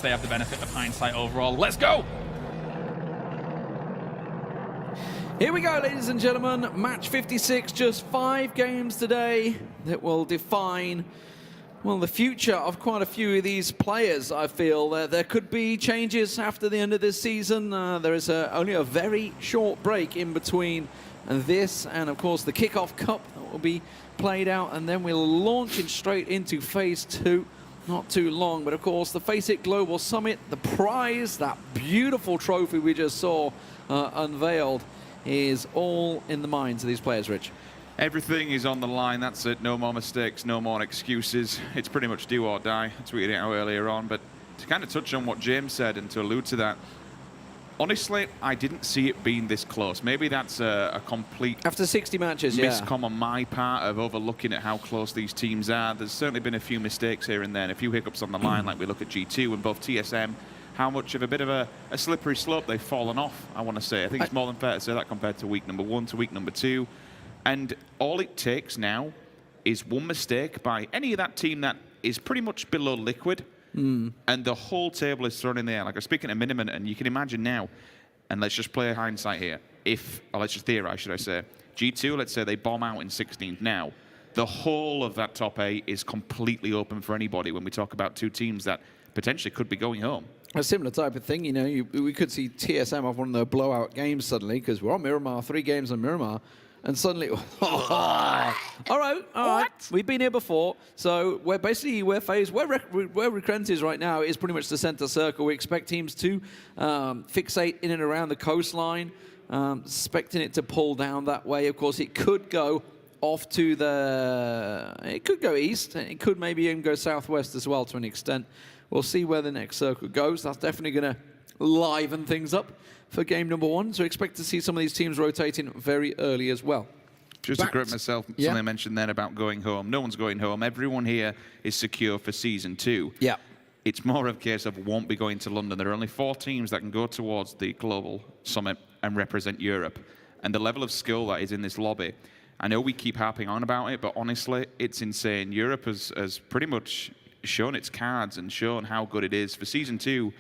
They have the benefit of hindsight overall. Let's go! Here we go, ladies and gentlemen. Match 56, just 5 games today that will define, well, the future of quite a few of these players, I feel. There could be changes after the end of this season. There is only a very short break in between this and, of course, the Kickoff Cup that will be played out, and then we'll launch it straight into Phase 2. Not too long, but of course the Face It Global Summit, the prize, that beautiful trophy we just saw unveiled, is all in the minds of these players, Rich. Everything is on the line, that's it. No more mistakes, no more excuses. It's pretty much do or die. I tweeted it out earlier on, but to kind of touch on what James said and to allude to that, honestly, I didn't see it being this close. Maybe that's a complete after 60 matches, miscom on my part of overlooking at how close these teams are. There's certainly been a few mistakes here and there, and a few hiccups on the line, like we look at G2 and both TSM, how much of a bit of a slippery slope they've fallen off, I want to say. I think it's more than fair to say that compared to week number 1 to week number 2. And all it takes now is one mistake by any of that team that is pretty much below Liquid, and the whole table is thrown in the air. Like, I'm speaking at minimum, and you can imagine now, and let's just play hindsight here. Or let's just theorize, should I say. G2, let's say they bomb out in 16th now. The whole of that top 8 is completely open for anybody when we talk about 2 teams that potentially could be going home. A similar type of thing, you know, we could see TSM have one of their blowout games suddenly, because we're on Miramar, 3 games on Miramar, and suddenly, all right, we've been here before, so we're basically, where Recrent is right now is pretty much the center circle. We expect teams to fixate in and around the coastline, expecting it to pull down that way. Of course, it could go off to it could go east, and it could maybe even go southwest as well to an extent. We'll see where the next circle goes. That's definitely going to liven things up for game number 1. So expect to see some of these teams rotating very early as well. Just to correct myself, something I mentioned then about going home. No one's going home. Everyone here is secure for Season 2. Yeah. It's more of a case of won't be going to London. There are only 4 teams that can go towards the Global Summit and represent Europe. And the level of skill that is in this lobby, I know we keep harping on about it, but honestly, it's insane. Europe has pretty much shown its cards and shown how good it is. For Season 2,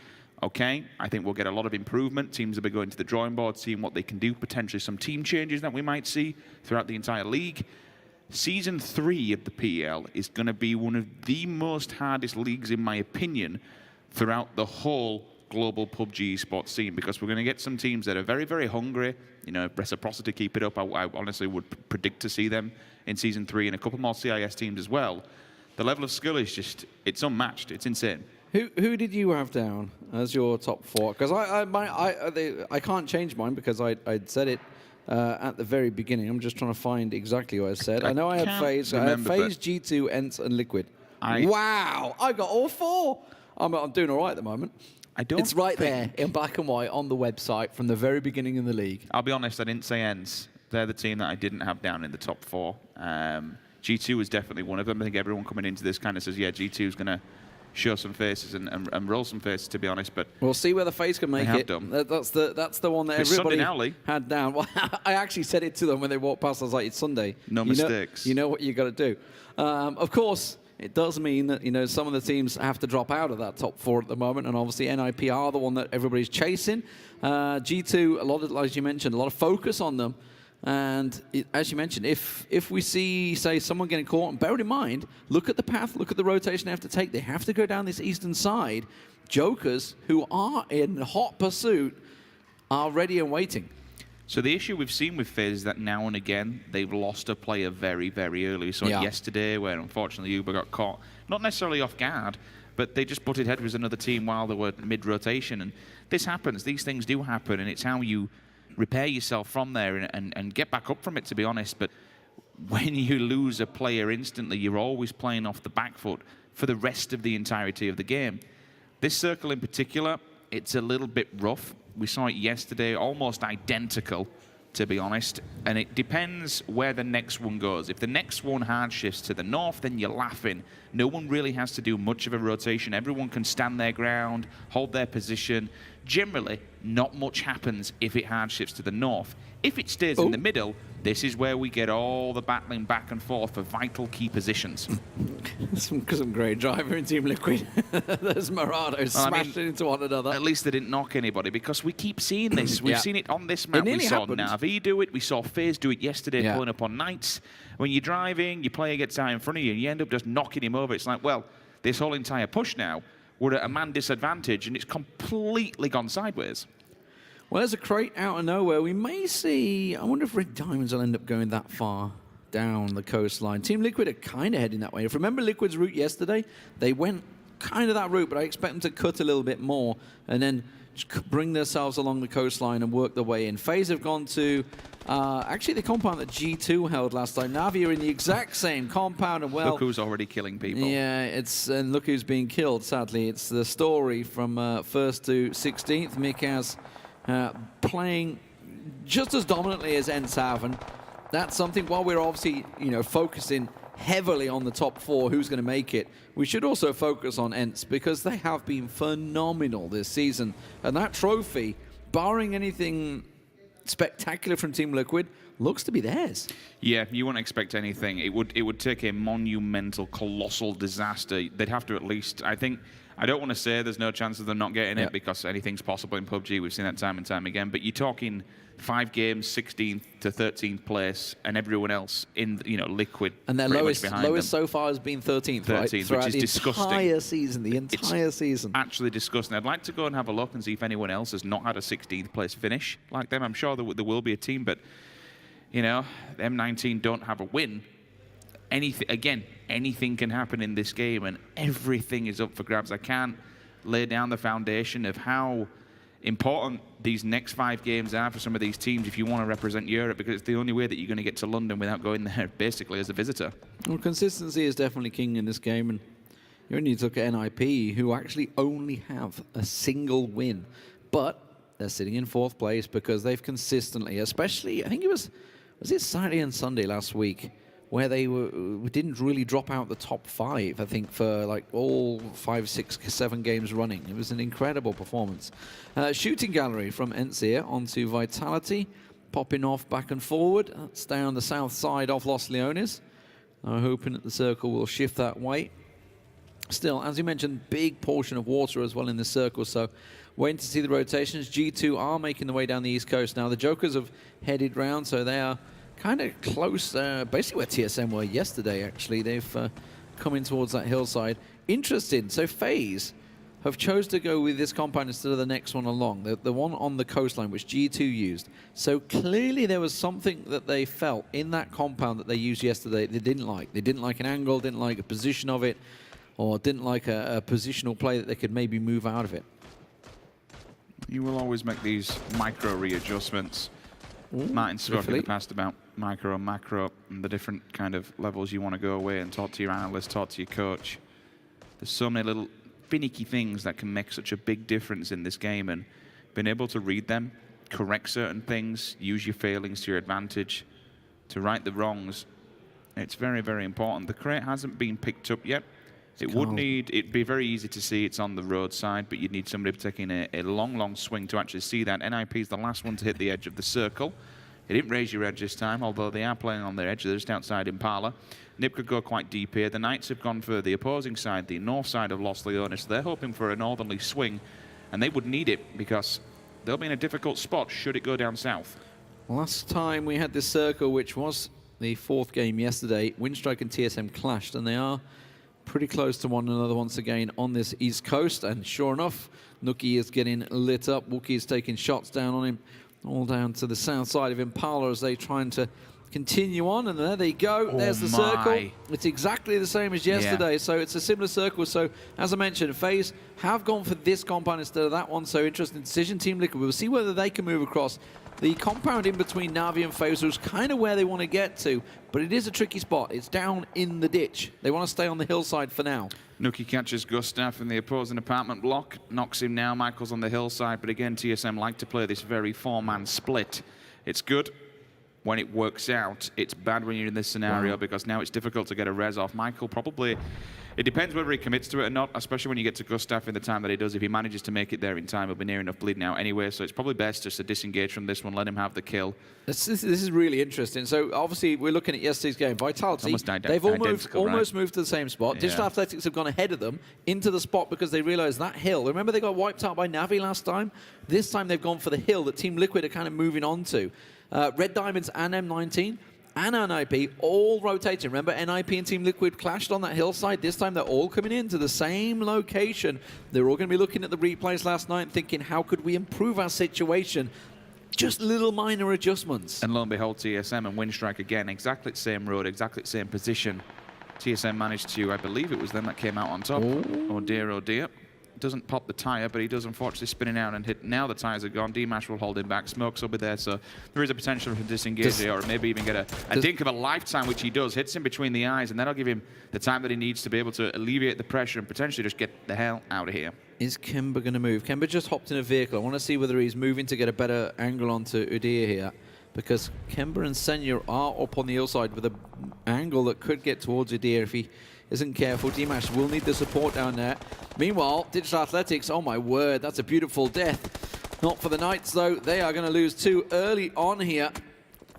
okay, I think we'll get a lot of improvement. Teams will be going to the drawing board, seeing what they can do, potentially some team changes that we might see throughout the entire league. Season 3 of the PL is going to be one of the most hardest leagues, in my opinion, throughout the whole global PUBG esports scene, because we're going to get some teams that are very, very hungry. You know, reciprocity, keep it up. I honestly would predict to see them in Season 3, and a couple more CIS teams as well. The level of skill is just, it's unmatched. It's insane. Who did you have down as your top 4? Because I can't change mine because I'd said it at the very beginning. I'm just trying to find exactly what I said. I know I had FaZe. I had FaZe, G2, ENT, and Liquid. Wow, I got all 4. I'm doing all right at the moment. It's right there in black and white on the website from the very beginning of the league. I'll be honest, I didn't say ENT. They're the team that I didn't have down in the top 4. G2 was definitely one of them. I think everyone coming into this kind of says, yeah, G2 is going to show some faces and roll some faces, to be honest. But we'll see where the FaZe can make it. That's the one that everybody had down. Well, I actually said it to them when they walked past. I was like, it's Sunday. No mistakes. You know what you got to do. Of course, it does mean that some of the teams have to drop out of that top 4 at the moment, and obviously NIP are the one that everybody's chasing. G2, a lot of, as you mentioned, a lot of focus on them. And as you mentioned, if we see, say, someone getting caught, and bear in mind, look at the path, look at the rotation they have to take. They have to go down this eastern side. Jokers, who are in hot pursuit, are ready and waiting. So the issue we've seen with FaZe is that now and again, they've lost a player very, very early. So yesterday, where unfortunately Uber got caught, not necessarily off guard, but they just butted heads with another team while they were mid-rotation. And this happens. These things do happen, and it's how you repair yourself from there and get back up from it, to be honest. But when you lose a player instantly, you're always playing off the back foot for the rest of the entirety of the game. This circle in particular, it's a little bit rough. We saw it yesterday, almost identical, to be honest. And it depends where the next one goes. If the next one hard shifts to the north, then you're laughing. No one really has to do much of a rotation. Everyone can stand their ground, hold their position. Generally, not much happens if it hard shifts to the north. If it stays in the middle, this is where we get all the battling back and forth for vital key positions. some great driver in Team Liquid. There's Murado smashing into one another. At least they didn't knock anybody, because we keep seeing this. We've seen it on this map. We saw NAVI do it. We saw FAZE do it yesterday, pulling up on Knights. When you're driving, your player gets out in front of you, and you end up just knocking him over. It's like, well, this whole entire push now, we're at a man disadvantage, and it's completely gone sideways. Well, there's a crate out of nowhere. We may see... I wonder if Red Diamonds will end up going that far down the coastline. Team Liquid are kind of heading that way. If you remember Liquid's route yesterday, they went kind of that route, but I expect them to cut a little bit more and then bring themselves along the coastline and work their way in. FaZe have gone to... actually, the compound that G2 held last time. NAVI are in the exact same compound, and well... Look who's already killing people. Yeah, and look who's being killed, sadly. It's the story from 1st to 16th. mykLe playing just as dominantly as ENCE, and that's something, while we're obviously, focusing heavily on the top 4, who's going to make it, we should also focus on ENCE, because they have been phenomenal this season. And that trophy, barring anything spectacular from Team Liquid, looks to be theirs. Yeah, you wouldn't expect anything. It would take a monumental, colossal disaster. They'd have to at least, I don't want to say there's no chance of them not getting it, because anything's possible in PUBG. We've seen that time and time again. But you're talking 5 games, 16th to 13th place, and everyone else in Liquid. And their lowest so far has been 13th, right? Which is disgusting. The entire season. Actually disgusting. I'd like to go and have a look and see if anyone else has not had a 16th place finish like them. I'm sure there will be a team, but the M19 don't have a win. Anything can happen in this game, and everything is up for grabs. I can't lay down the foundation of how important these next 5 games are for some of these teams if you want to represent Europe, because it's the only way that you're going to get to London without going there basically as a visitor. Well, consistency is definitely king in this game, and you only need to look at NIP, who actually only have a single win, but they're sitting in 4th place because they've consistently, especially, I think was it Saturday and Sunday last week, where they didn't really drop out the top 5, I think, for like all 5, 6, 7 games running. It was an incredible performance. Shooting gallery from NCR onto Vitality, popping off back and forward. That's down the south side of Los Leones. I'm hoping that the circle will shift that way. Still, as you mentioned, big portion of water as well in the circle, so waiting to see the rotations. G2 are making the way down the east coast now. The Jokers have headed round, so they are kind of close, basically where TSM were yesterday, actually. They've come in towards that hillside. Interesting. So FaZe have chose to go with this compound instead of the next one along, the one on the coastline, which G2 used. So clearly there was something that they felt in that compound that they used yesterday they didn't like. They didn't like an angle, didn't like a position of it, or didn't like a positional play that they could maybe move out of it. You will always make these micro readjustments. Martin's spoken in the past about micro and macro and the different kind of levels you want to go away and talk to your analyst, talk to your coach. There's so many little finicky things that can make such a big difference in this game, and being able to read them, correct certain things, use your failings to your advantage, to right the wrongs, it's very, very important. The crate hasn't been picked up yet. It'd be very easy to see it's on the roadside, but you'd need somebody taking a long swing to actually see that. NIP is the last one to hit the edge of the circle. They didn't raise your edge this time, although they are playing on their edge. They're just outside Impala. NIP could go quite deep here. The Knights have gone for the opposing side, the north side of Los Leones. They're hoping for a northerly swing, and they would need it because they'll be in a difficult spot should it go down south. Last time we had this circle, which was the 4th game yesterday, Windstrike and TSM clashed, and they are pretty close to one another once again on this east coast. And sure enough, Nookie is getting lit up. Wookie is taking shots down on him, all down to the south side of Impala as they trying to continue on. And there they go. There's the circle. It's exactly the same as yesterday, so it's a similar circle. So as I mentioned, FaZe have gone for this compound instead of that one, so interesting decision. Team Liquid, we'll see whether they can move across. The compound in between Navi and FaZe is kind of where they want to get to, but it is a tricky spot. It's down in the ditch. They want to stay on the hillside for now. Nookie catches Gustav in the opposing apartment block, knocks him now. Michael's on the hillside, but again, TSM like to play this very 4-man split. It's good when it works out. It's bad when you're in this scenario because now it's difficult to get a res off. Michael probably It depends whether he commits to it or not, especially when you get to Gustav in the time that he does. If he manages to make it there in time, he'll be near enough bleeding out anyway, so it's probably best just to disengage from this one, let him have the kill. This is really interesting. So obviously we're looking at yesterday's game. Vitality, they've almost moved to the same spot. Yeah. Digital Athletics have gone ahead of them into the spot because they realized that hill. Remember they got wiped out by NAVI last time? This time they've gone for the hill that Team Liquid are kind of moving on to. Red Diamonds and M19 and NIP all rotating. Remember, NIP and Team Liquid clashed on that hillside. This time they're all coming into the same location. They're all going to be looking at the replays last night and thinking, how could we improve our situation? Just little minor adjustments. And lo and behold, TSM and Windstrike again, exactly the same road, exactly the same position. TSM managed to, I believe it was them that came out on top. Oh dear, oh dear. Doesn't pop the tyre, but he does unfortunately spinning out and hit. Now the tyres are gone. D-Mash will hold him back. Smokes will be there, so there is a potential for disengage here, or maybe even get a dink of a lifetime, which he does. Hits him between the eyes, and that'll give him the time that he needs to be able to alleviate the pressure and potentially just get the hell out of here. Is Kemba going to move? Kemba just hopped in a vehicle. I want to see whether he's moving to get a better angle onto Udyr here, because Kemba and Senya are up on the hillside with an angle that could get towards Udyr if he isn't careful. D-Mash will need the support down there. Meanwhile, Digital Athletics, oh my word, that's a beautiful death. Not for the Knights, though. They are going to lose too early on here.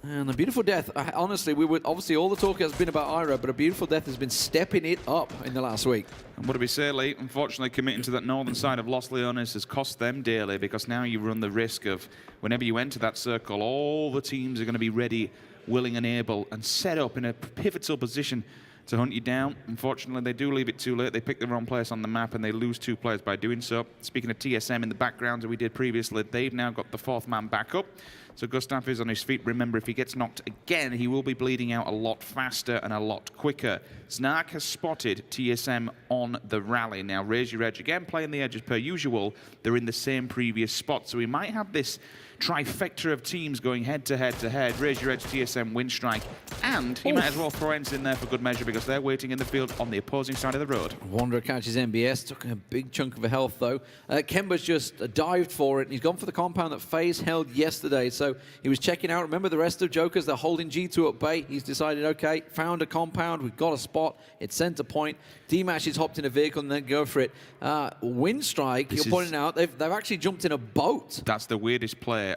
And a beautiful death, honestly, obviously all the talk has been about Iroh, but a beautiful death has been stepping it up in the last week. And what do we say, Lee? Unfortunately, committing to that northern side of Los Leones has cost them dearly, because now you run the risk of, whenever you enter that circle, all the teams are going to be ready, willing and able, and set up in a pivotal position to hunt you down. Unfortunately, they do leave it too late. They pick the wrong place on the map, and they lose 2 players by doing so. Speaking of TSM in the background, as we did previously, they've now got the 4th man back up. So Gustav is on his feet. Remember, if he gets knocked again, he will be bleeding out a lot faster and a lot quicker. Zhnark has spotted TSM on the rally. Now, Raise Your Edge again, playing the edge as per usual. They're in the same previous spot, so we might have this trifecta of teams going head to head to head. Raise Your Edge, TSM, Windstrike, and he might as well throw Ents in there for good measure, because they're waiting in the field on the opposing side of the road. Wanderer catches MBS, took a big chunk of a health though. Kemba's just dived for it, and he's gone for the compound that FaZe held yesterday. So he was checking out. Remember the rest of Jokers, they're holding G2 at bay. He's decided, okay, found a compound, we've got a spot, it's center point. D-Mash has hopped in a vehicle and then go for it. Windstrike, you're pointing out, they've actually jumped in a boat. That's the weirdest play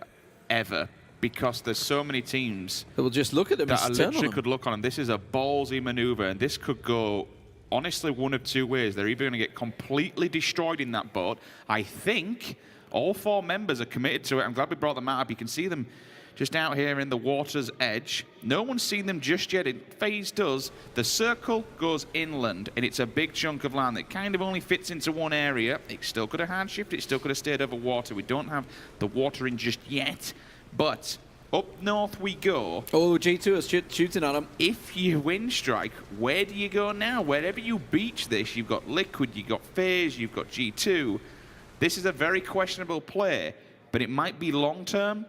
ever, because there's so many teams that will just look at them that and literally could look on them. This is a ballsy maneuver, and this could go, honestly, one of 2 ways. They're either going to get completely destroyed in that boat. I think all 4 members are committed to it. I'm glad we brought them out. You can see them just out here in the water's edge. No one's seen them just yet. FaZe does. The circle goes inland, and it's a big chunk of land that kind of only fits into one area. It still could have hard shifted. It still could have stayed over water. We don't have the water in just yet, but up north we go. Oh, G2 is shooting at him. If you Windstrike, where do you go now? Wherever you beach this, you've got Liquid, you've got FaZe, you've got G2. This is a very questionable play, but it might be long-term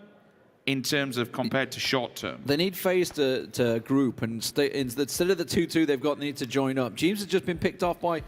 in terms of compared to short-term. They need FaZe to group, and instead of the 2-2 they've got, they need to join up. Jeeves has just been picked off by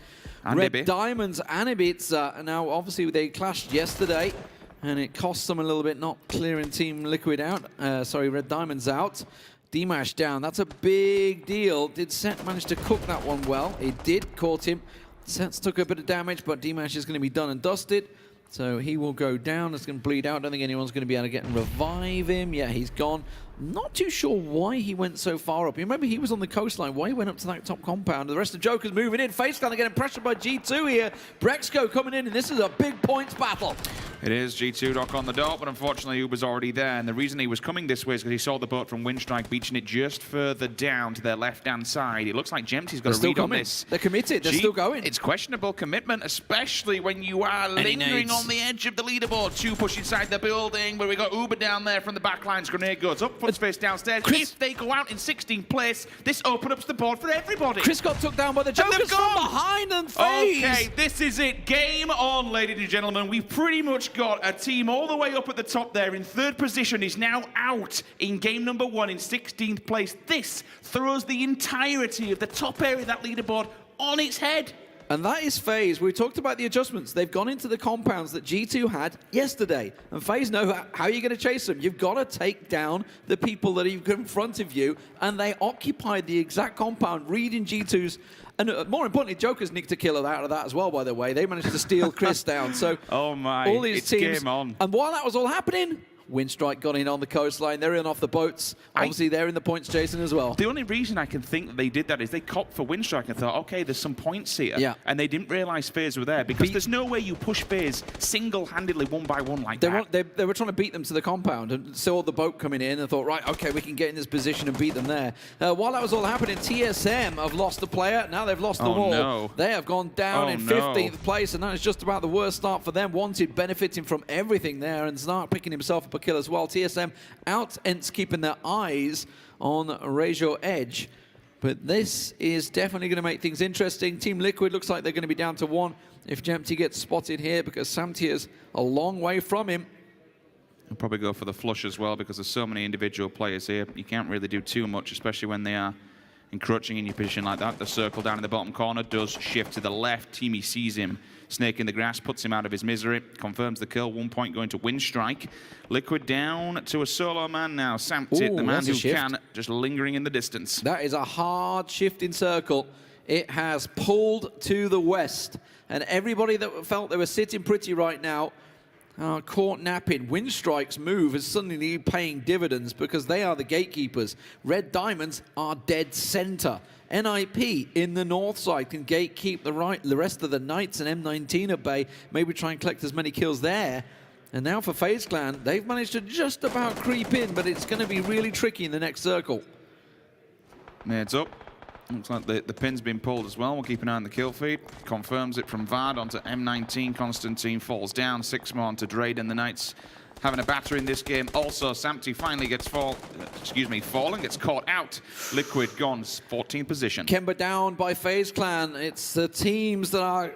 Red Diamonds and Ibits. Now, obviously, they clashed yesterday, and it cost them a little bit not clearing Team Liquid out. Sorry, Red Diamonds out. D-Mash down. That's a big deal. Did Set manage to cook that one well? It did, caught him. Sets took a bit of damage, but D-Mash is going to be done and dusted. So he will go down. It's going to bleed out. I don't think anyone's going to be able to get and revive him. Yeah, he's gone. Not too sure why he went so far up. You remember he was on the coastline. Why he went up to that top compound? The rest of Joker's moving in. FaZe kind of getting pressured by G2 here. Brexco coming in, and this is a big points battle. It is. G2 knock on the door, but unfortunately Uber's already there. And the reason he was coming this way is because he saw the boat from Windstrike beaching it just further down to their left-hand side. It looks like Gemty's got a read on this. They're committed. They're still going. It's questionable commitment, especially when you are lingering on the edge of the leaderboard. 2 push inside the building, but we got Uber down there from the back lines. Grenade goes up, foot space downstairs. If they go out in 16th place, this opens up the board for everybody. Chris got took down by the Jokers from behind and FaZe. Okay, this is it. Game on, ladies and gentlemen. We've pretty much got a team all the way up at the top there in 3rd position is now out in game number 1 in 16th place. This throws the entirety of the top area of that leaderboard on its head. And that is FaZe. We talked about the adjustments. They've gone into the compounds that G2 had yesterday. And FaZe know how you're going to chase them. You've got to take down the people that are in front of you. And they occupied the exact compound, reading G2's. And more importantly, Joker's nicked a kill out of that as well, by the way. They managed to steal Chris down. So oh my, all these it's teams, game on. And while that was all happening, Winstrike got in on the coastline. They're in off the boats. Obviously, they're in the points chasing as well. The only reason I can think that they did that is they copped for Winstrike and thought, okay, there's some points here. Yeah. And they didn't realize FaZe were there because there's no way you push FaZe single-handedly one by one like that. They were trying to beat them to the compound and saw the boat coming in and thought, right, okay, we can get in this position and beat them there. While that was all happening, TSM have lost a player. Now they've lost them all. No. They have gone down in 15th place, and that is just about the worst start for them. Wanted benefiting from everything there, and Zhnark picking himself up a kill as well. TSM out, ends keeping their eyes on Razor Edge. But this is definitely going to make things interesting. Team Liquid looks like they're going to be down to 1 if Jempty gets spotted here, because Samtier's a long way from him. I'll probably go for the flush as well because there's so many individual players here. You can't really do too much, especially when they are encroaching in your position like that. The circle down in the bottom corner does shift to the left. Teamy sees him. Snake in the grass, puts him out of his misery, confirms the kill. 1 point going to Winstrike. Liquid down to a solo man now. Samtit, the man who can, just lingering in the distance. That is a hard shifting circle. It has pulled to the west. And everybody that felt they were sitting pretty right now caught napping. Winstrike's move is suddenly paying dividends because they are the gatekeepers. Red Diamonds are dead center. NIP in the north side can gatekeep the rest of the Knights and M19 at bay, maybe try and collect as many kills there. And now for FaZe Clan, they've managed to just about creep in, but it's going to be really tricky in the next circle. Heads up. Looks like the pin's been pulled as well. We'll keep an eye on the kill feed. Confirms it from Vard onto M19. Konstantin falls down. SIXMO onto Drayden. The Knights having a batter in this game. Also, Samty finally gets fallen, gets caught out. Liquid gone, 14th position. Kemba down by FaZe Clan. It's the teams that are,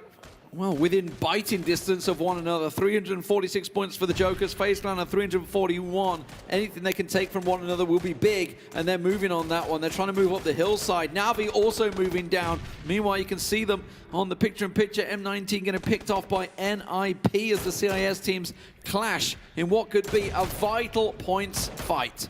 well, within biting distance of one another. 346 points for the Jokers. FaZe Clan are 341. Anything they can take from one another will be big, and they're moving on that one. They're trying to move up the hillside. NAVI also moving down. Meanwhile, you can see them on the picture-in-picture. M19 getting picked off by NIP as the CIS teams clash in what could be a vital points fight.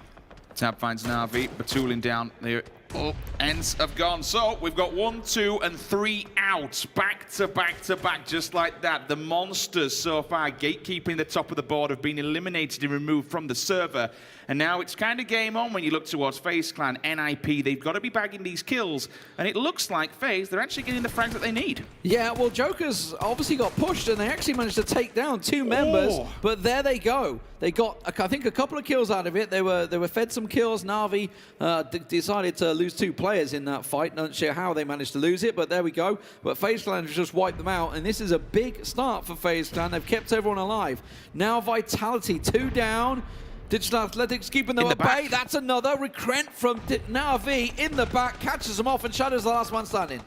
Tab finds NAVI. BatulinS down there. Oh, ends have gone. So we've got 1, 2, and 3 out. Back to back to back, just like that. The monsters so far gatekeeping the top of the board have been eliminated and removed from the server. And now it's kind of game on when you look towards FaZe Clan, NIP. They've got to be bagging these kills. And it looks like FaZe, they're actually getting the frags that they need. Yeah, well, Jokers obviously got pushed, and they actually managed to take down 2 members. Oh. But there they go. They got, I think, a couple of kills out of it. They were fed some kills. NAVI decided to lose 2 players in that fight. Not sure how they managed to lose it, but there we go. But FaZe Clan has just wiped them out, and this is a big start for FaZe Clan. They've kept everyone alive. Now Vitality, 2 down. Digital Athletics keeping them at bay. That's another. Recrent from NAVI in the back, catches them off and shadows the last one standing.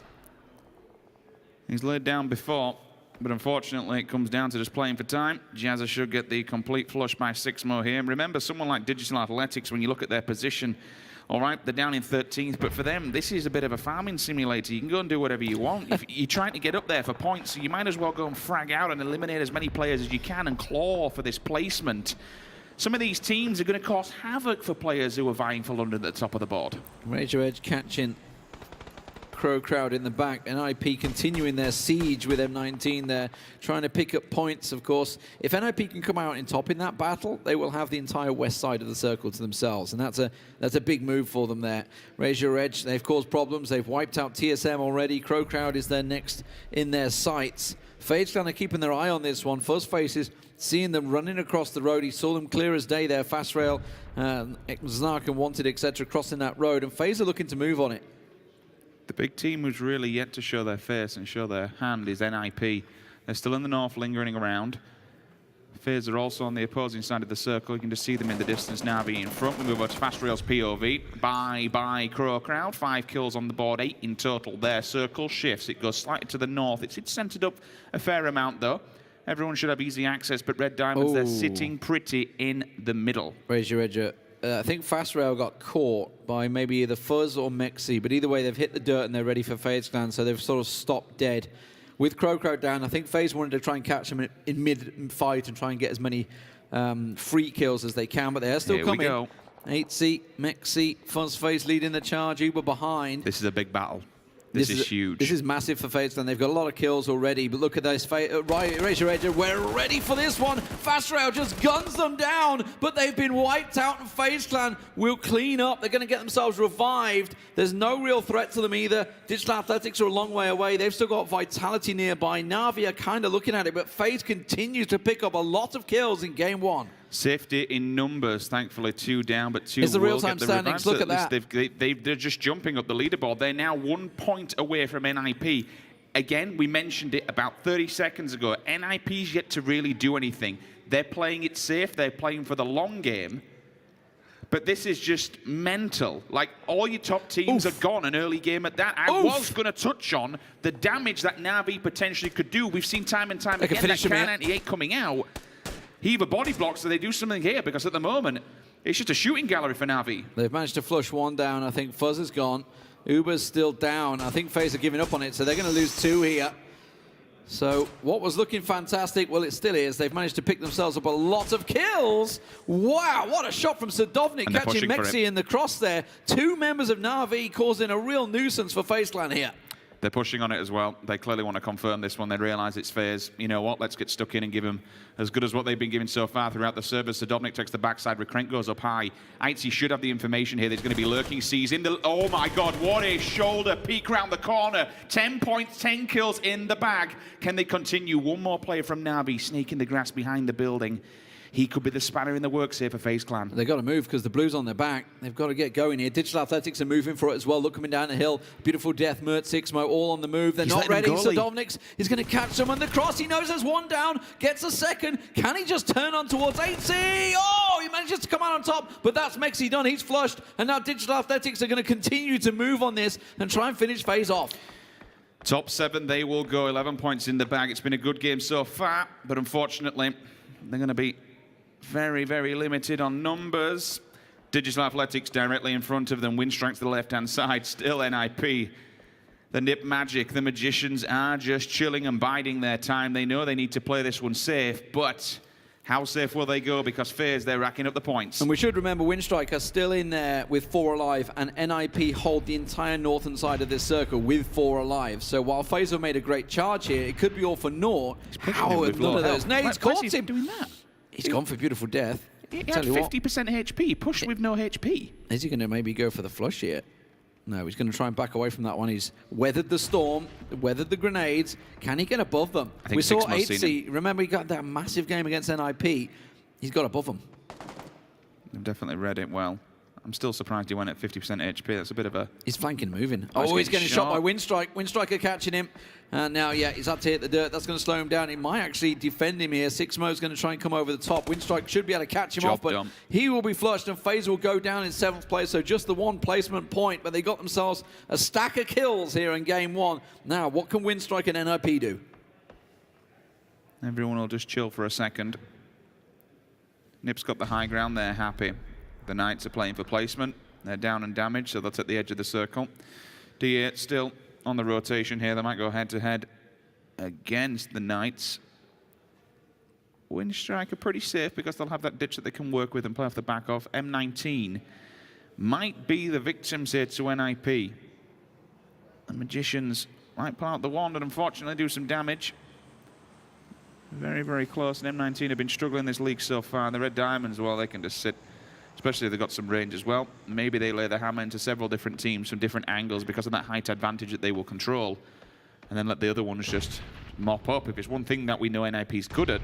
He's laid down before, but unfortunately it comes down to just playing for time. Jazza should get the complete flush by SIXMO here. Remember, someone like Digital Athletics, when you look at their position, all right, they're down in 13th, but for them, this is a bit of a farming simulator. You can go and do whatever you want. If you're trying to get up there for points, so you might as well go and frag out and eliminate as many players as you can and claw for this placement. Some of these teams are going to cause havoc for players who are vying for London at the top of the board. Razor Edge catching CROWCROWD in the back, and NIP continuing their siege with M19 there, trying to pick up points, of course. If NIP can come out in top in that battle, they will have the entire west side of the circle to themselves, and that's a big move for them there. Razor Edge, they've caused problems. They've wiped out TSM already. CROWCROWD is their next in their sights. FaZe Clan are keeping their eye on this one. Fuzzfaces seeing them running across the road. He saw them clear as day there. Fastrail, Zhnark and Wanted, etc. crossing that road, and FaZe are looking to move on it. The big team who's really yet to show their face and show their hand is NIP. They're still in the north, lingering around. FaZe are also on the opposing side of the circle. You can just see them in the distance. NAVI in front. We move over to Fastrail's POV. By CROWCROWD. 5 kills on the board, 8 in total there. Circle shifts. It goes slightly to the north. It's centered up a fair amount, though. Everyone should have easy access, but Red Diamonds, they're sitting pretty in the middle. Razor Edge. I think Fastrail got caught by maybe either Fuzz or mykLe, but either way, they've hit the dirt and they're ready for FaZe Clan, so they've sort of stopped dead. with CROWCROWD down. I think FaZe wanted to try and catch him in mid-fight and try and get as many free kills as they can, but they're still Here coming. we go. 8C, mykLe, FaZe leading the charge, Uber behind. This is a big battle. This is huge. This is massive for FaZe, and they've got a lot of kills already, but look at this. Razor Edge, we're ready for this one. Fastrail just guns them down, but they've been wiped out, and FaZe Clan will clean up. They're going to get themselves revived. There's no real threat to them either. Digital Athletics are a long way away. They've still got Vitality nearby. NAVI are kind of looking at it, but FaZe continues to pick up a lot of kills in game one. Safety in numbers, thankfully 2 down, but 2 It's the will real-time get the standings. revive. Look at that. They're just jumping up the leaderboard. They're now 1 point away from NIP. Again, we mentioned it about 30 seconds ago. NIP's yet to really do anything. They're playing it safe. They're playing for the long game. But this is just mental. Like, all your top teams are gone an early game at that. I was going to touch on the damage that NAVI potentially could do. We've seen time and time again that Can 98 coming out. He either body blocks, so they do something here, because at the moment, it's just a shooting gallery for NAVI. They've managed to flush 1 down. I think Fuzz is gone. Uber's still down. I think FaZe are giving up on it, so they're going to lose 2 here. So what was looking fantastic, well, it still is. They've managed to pick themselves up a lot of kills. Wow, what a shot from Sadovnik, catching mykLe in the cross there. 2 members of NAVI causing a real nuisance for FaZe Clan here. They're pushing on it as well. They clearly want to confirm this one. They realize it's FaZe. You know what? Let's get stuck in and give them as good as what they've been giving so far throughout the service. Sadovnik takes the backside. Recrent goes up high. Aitzi should have the information here. There's going to be lurking C's in the... Oh, my God. What a shoulder peek round the corner. 10 points, 10 kills in the bag. Can they continue? One more player from NAVI snaking the grass behind the building. He could be the spanner in the works here for FaZe Clan. They've got to move because the Blues on their back. They've got to get going here. Digital Athletics are moving for it as well. Look, coming down the hill. Beautiful Death, Mert, SIXMO, all on the move. They're not ready. Sadovnik is going to catch someone. The cross, he knows there's 1 down. Gets a second. Can he just turn on towards 8C? Oh, he manages to come out on top, but that's mykLe done. He's flushed, and now Digital Athletics are going to continue to move on this and try and finish FaZe off. Top 7, they will go. 11 points in the bag. It's been a good game so far, but unfortunately, they're going to be very, very limited on numbers. Digital Athletics directly in front of them. Winstrike to the left-hand side. Still NIP. The Nip Magic, the Magicians are just chilling and biding their time. They know they need to play this one safe, but how safe will they go? Because FaZe, they're racking up the points. And we should remember Winstrike are still in there with 4 alive, and NIP hold the entire northern side of this circle with 4 alive. So while FaZe have made a great charge here, it could be all for naught. How have none of those nades caught him? Doing that? He's gone for beautiful death. He had 50% HP, pushed with no HP. Is he going to maybe go for the flush here? No, he's going to try and back away from that one. He's weathered the storm, weathered the grenades. Can he get above them? We saw 8C. Remember, he got that massive game against NIP. He's got above them. They've definitely read it well. I'm still surprised he went at 50% HP. That's a bit of a... He's flanking moving. Oh, he's getting shot by Winstrike. Winstrike are catching him. And now, yeah, he's had to hit the dirt. That's going to slow him down. He might actually defend him here. SIXMO's going to try and come over the top. Winstrike should be able to catch him off, but he will be flushed, and FaZe will go down in 7th place. So just the 1 placement point, but they got themselves a stack of kills here in game 1. Now, what can Winstrike and NIP do? Everyone will just chill for a second. Nip's got the high ground. They're happy. The Knights are playing for placement. They're down and damaged, so that's at the edge of the circle. D8 still on the rotation here. They might go head-to-head against the Knights. Winstrike are pretty safe because they'll have that ditch that they can work with and play off the back of. M19 might be the victims here to NIP. The Magicians might pull out the wand and unfortunately do some damage. Very, very close. And M19 have been struggling this league so far. And the Red Diamonds, well, they can just sit. Especially if they've got some range as well. Maybe they lay the hammer into several different teams from different angles because of that height advantage that they will control. And then let the other ones just mop up. If it's one thing that we know NIP's good at,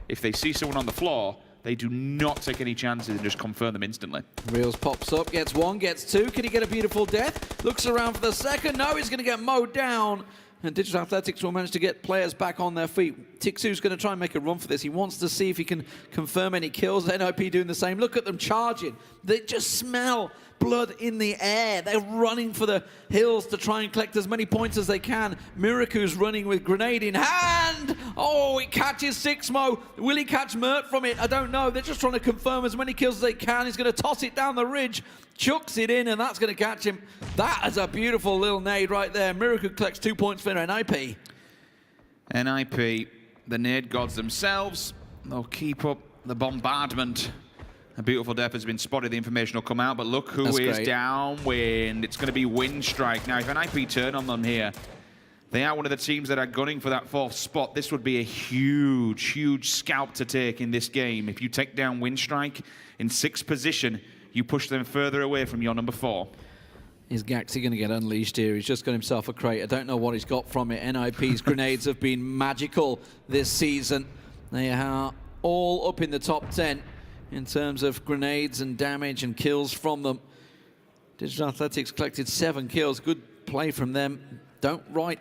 if they see someone on the floor, they do not take any chances and just confirm them instantly. Reels pops up, gets 1, gets 2. Can he get a beautiful death? Looks around for the second. No, he's going to get mowed down. And Digital Athletics will manage to get players back on their feet. Tixu's going to try and make a run for this. He wants to see if he can confirm any kills. NIP doing the same. Look at them charging. They just smell blood in the air. They're running for the hills to try and collect as many points as they can. Miraku's running with grenade in hand. Oh, he catches SIXMO. Will he catch Mert from it? I don't know. They're just trying to confirm as many kills as they can. He's going to toss it down the ridge. Chucks it in, and that's going to catch him. That is a beautiful little nade right there. Miracle collects 2 points for NIP. NIP, the nade gods themselves, they'll keep up the bombardment. A beautiful depth has been spotted, the information will come out, but look who is downwind. It's going to be Windstrike. Now, if NIP turn on them here, they are one of the teams that are gunning for that 4th spot. This would be a huge, huge scalp to take in this game. If you take down Windstrike in 6th position, you push them further away from your number 4. Is Gaxi going to get unleashed here? He's just got himself a crate. I don't know what he's got from it. NIP's grenades have been magical this season. They are all up in the top 10 in terms of grenades and damage and kills from them. Digital Athletics collected 7 kills. Good play from them. Don't write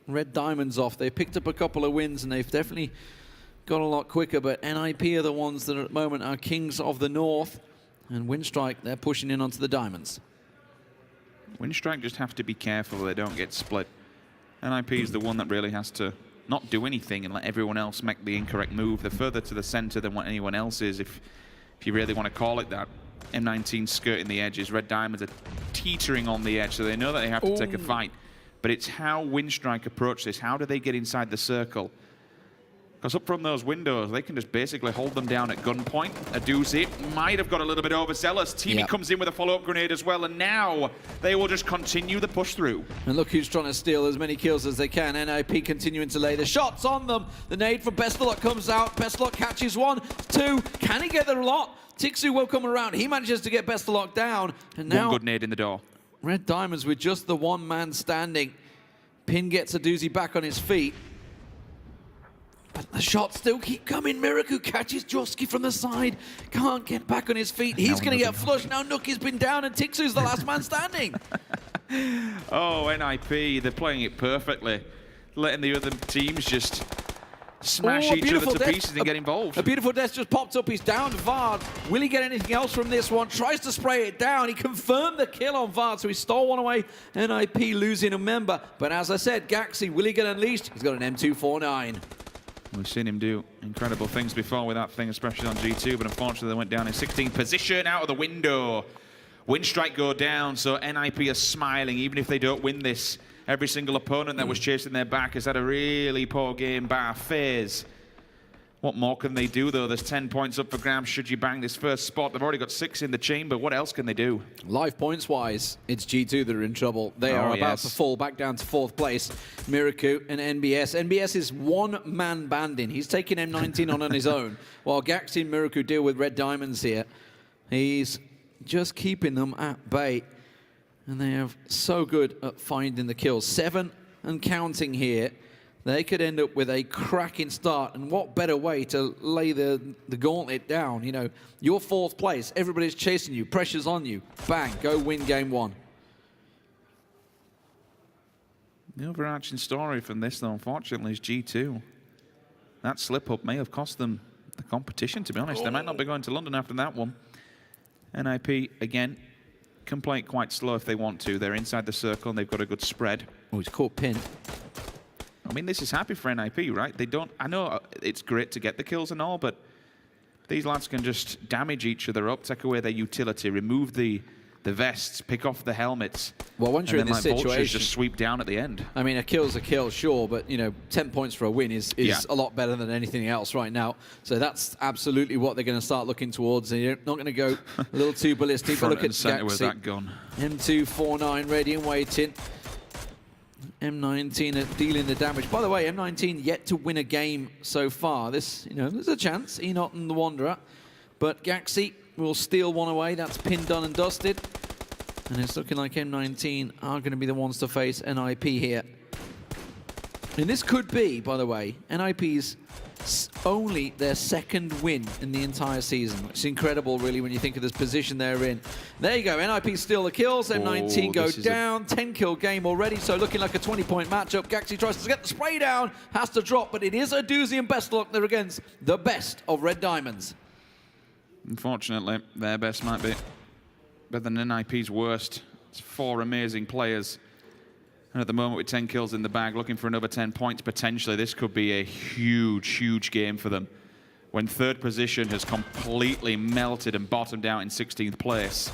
Red Diamonds off. They picked up a couple of wins and they've definitely got a lot quicker, but NIP are the ones that at the moment are kings of the north, and Windstrike, they're pushing in onto the Diamonds. Windstrike just have to be careful they don't get split. NIP is the one that really has to not do anything and let everyone else make the incorrect move. They're further to the center than what anyone else is, if you really want to call it that. M19 skirting the edges. Red Diamonds are teetering on the edge, so they know that they have to take a fight. But it's how Windstrike approach this. How do they get inside the circle? Because up from those windows, they can just basically hold them down at gunpoint. A doozy might have got a little bit overzealous. Teamy comes in with a follow-up grenade as well, and now they will just continue the push through. And look who's trying to steal as many kills as they can. NIP continuing to lay the shots on them. The nade from Bestoloch comes out. Bestoloch catches 1, 2. Can he get the lot? Tixu will come around. He manages to get Bestoloch down. And now one good nade in the door. Red Diamonds with just the 1 man standing. Pin gets a doozy back on his feet. But the shots still keep coming. Miraku catches Joski from the side. Can't get back on his feet. He's going to get flushed. Now Nookie's been down and Tixu's the last man standing. Oh, NIP, they're playing it perfectly. Letting the other teams just smash each other to pieces and get involved. A beautiful death just popped up. He's down Vard. Will he get anything else from this one? Tries to spray it down. He confirmed the kill on Vard, so he stole one away. NIP losing a member. But as I said, Gaxi, will he get unleashed? He's got an M249. We've seen him do incredible things before with that thing, especially on G2, but unfortunately they went down in 16th position out of the window. Windstrike go down, so NIP are smiling, even if they don't win this. Every single opponent that was chasing their back has had a really poor game bar FAZE. What more can they do, though? There's 10 points up for grabs should you bang this first spot. They've already got 6 in the chamber. What else can they do? Life points-wise, it's G2 that are in trouble. They are about to fall back down to 4th place. Miraku and NBS. NBS is 1-man banding. He's taking M19 on his own, while Gaxi and Miraku deal with Red Diamonds here. He's just keeping them at bay. And they are so good at finding the kills. 7 and counting here. They could end up with a cracking start, and what better way to lay the gauntlet down? You know, you're 4th place, everybody's chasing you, pressure's on you. Bang, go win game 1. The overarching story from this, though, unfortunately, is G2. That slip-up may have cost them the competition, to be honest. They might not be going to London after that one. NIP, again, can play it quite slow if they want to. They're inside the circle, and they've got a good spread. Oh, he's caught Pin. I mean, this is happy for NIP, right? They don't. I know it's great to get the kills and all, but these lads can just damage each other up, take away their utility, remove the vests, pick off the helmets. Well, once you're in this situation, just sweep down at the end. I mean, a kill's a kill, sure, but you know, 10 points for a win is a lot better than anything else right now. So that's absolutely what they're going to start looking towards. They're not going to go a little too ballistic. Front Look at center with that gun. M249 ready and waiting. M19 are dealing the damage. By the way, M19 yet to win a game so far. This, you know, there's a chance. EHOT and TheWanderer, but Gaxi will steal one away. That's pinned, done, and dusted. And it's looking like M19 are going to be the ones to face NIP here. And this could be, by the way, NIP's only their 2nd win in the entire season, which is incredible, really, when you think of this position they're in. There you go. NIP steal the kills. M19 go down. 10-kill game already, so looking like a 20-point matchup. Gaxi tries to get the spray down, has to drop, but it is a doozy and Bestoloch. They're against the best of Red Diamonds. Unfortunately, their best might be better than NIP's worst. It's 4 amazing players. And at the moment, with 10 kills in the bag, looking for another 10 points potentially, this could be a huge, huge game for them. When 3rd position has completely melted and bottomed out in 16th place,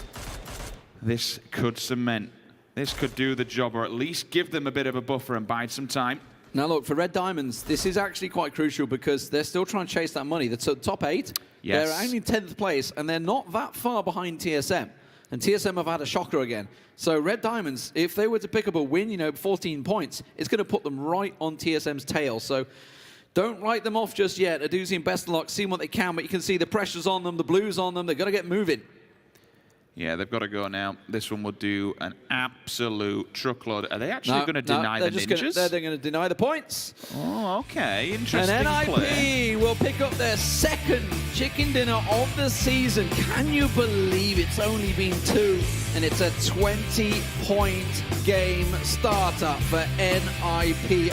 this could cement. This could do the job, or at least give them a bit of a buffer and bide some time. Now look, for Red Diamonds, this is actually quite crucial because they're still trying to chase that money. The top 8, Yes. they're only in 10th place, and they're not that far behind TSM. And TSM have had a shocker again. So Red Diamonds, if they were to pick up a win, 14 points, it's going to put them right on TSM's tail. So don't write them off just yet. Aduzi and Bestoloch seeing what they can, but you can see the pressure's on them, the blue's on them. They've got to get moving. Yeah, they've got to go now. This one would do an absolute truckload. Are they actually going to deny the ninjas? They're going to deny the points. Oh, okay. Interesting And NIP play. will pick up their second chicken dinner of the season. Can you believe it's only been 2? And it's a 20-point game starter for NIP.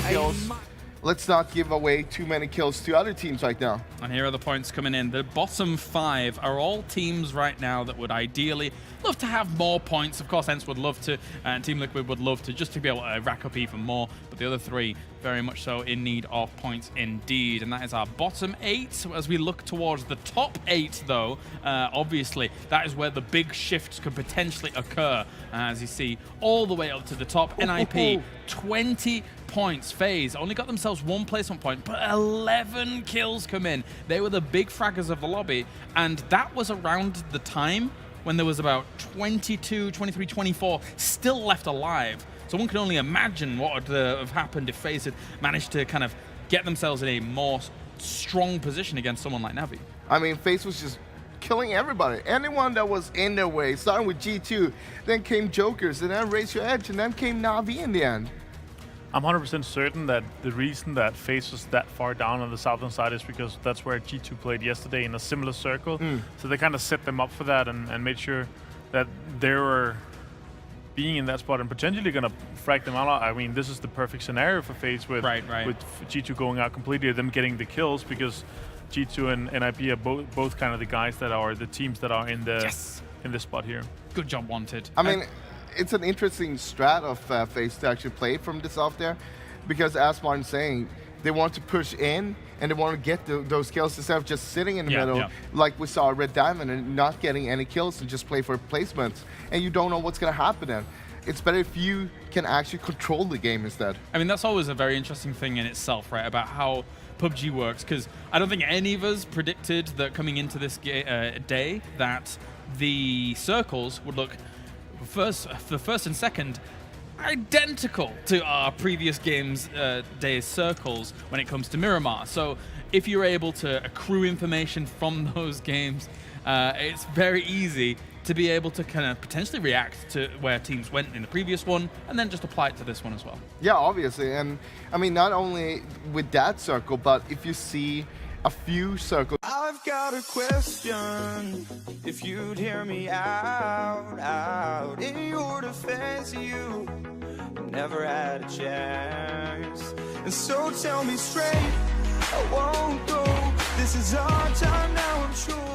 Let's not give away too many kills to other teams right now. And here are the points coming in. The bottom 5 are all teams right now that would ideally love to have more points. Of course, ENCE would love to, and Team Liquid would love to, just to be able to rack up even more. But the other 3, very much so in need of points indeed. And that is our bottom 8. So as we look towards the top 8, though, obviously, that is where the big shifts could potentially occur. As you see, all the way up to the top. NIP, 20 points. FaZe only got themselves 1 placement point, but 11 kills come in. They were the big fraggers of the lobby, and that was around the time when there was about 22, 23, 24 still left alive. So one can only imagine what would have happened if FaZe had managed to kind of get themselves in a more strong position against someone like NAVI. I mean, FaZe was just killing everybody. Anyone that was in their way, starting with G2, then came Jokers, and then Raise Your Edge, and then came NAVI in the end. I'm 100% certain that the reason that FaZe was that far down on the southern side is because that's where G2 played yesterday in a similar circle. So they kind of set them up for that and made sure that they were being in that spot and potentially going to frag them out. I mean, this is the perfect scenario for FaZe with G2 going out completely, them getting the kills, because G2 and NIP are both kind of the guys that are the teams that are in the in this spot here. Good job, Wanted. I mean, it's an interesting strat of FaZe to actually play from this off there, because as Martin's saying, they want to push in and they want to get those kills instead of just sitting in the middle like we saw Red Diamond and not getting any kills and just play for placements. And you don't know what's going to happen then. It's better if you can actually control the game instead. I mean, that's always a very interesting thing in itself, right, about how PUBG works, because I don't think any of us predicted that coming into this day that the circles would look the first and second identical to our previous game's day's circles when it comes to Miramar. So if you're able to accrue information from those games, it's very easy to be able to kind of potentially react to where teams went in the previous one and then just apply it to this one as well. Yeah, obviously. And I mean, not only with that circle, but if you see a few circles. I've got a question, if you'd hear me out. In your defense, you never had a chance. And so tell me straight, I won't go. This is our time now, I'm sure.